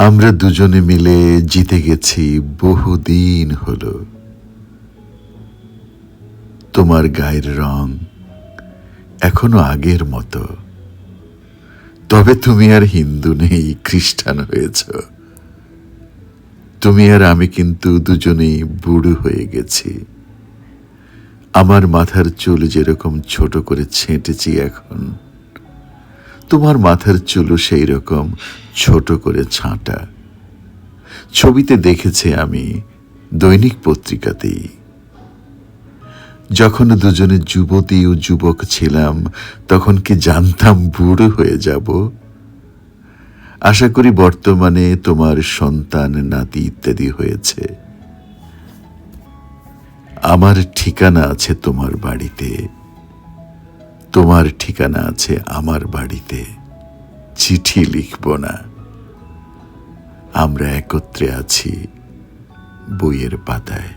আমরা দুজনে মিলে জিতে গেছি বহুদিন হলো। তোমার গায়ের রং এখনো আগের মতো, তবে তুমি আর হিন্দু নেই, খ্রিস্টান হয়েছ। তুমি আর আমি কিন্তু দুজনেই বুড়ো হয়ে গেছি। আমার মাথার চুল যেরকম ছোট করে ছেঁটেছি এখন, তোমার মাথার চুলও সেই রকম ছোট করে ছাঁটা। ছবিতে দেখেছি আমি, দৈনিক পত্রিকাতেই। যখন দুজনে যুবতী ও যুবক ছিলাম, তখন কি জানতাম বুড়ো হয়ে যাব? আশা করি বর্তমানে তোমার সন্তান, নাতি ইত্যাদি হয়েছে। আমার ঠিকানা আছে তোমার বাড়িতে, তোমার ঠিকানা আছে আমার বাড়িতে। চিঠি লিখব না, আমরা একত্রে আছি বইয়ের পাতায়।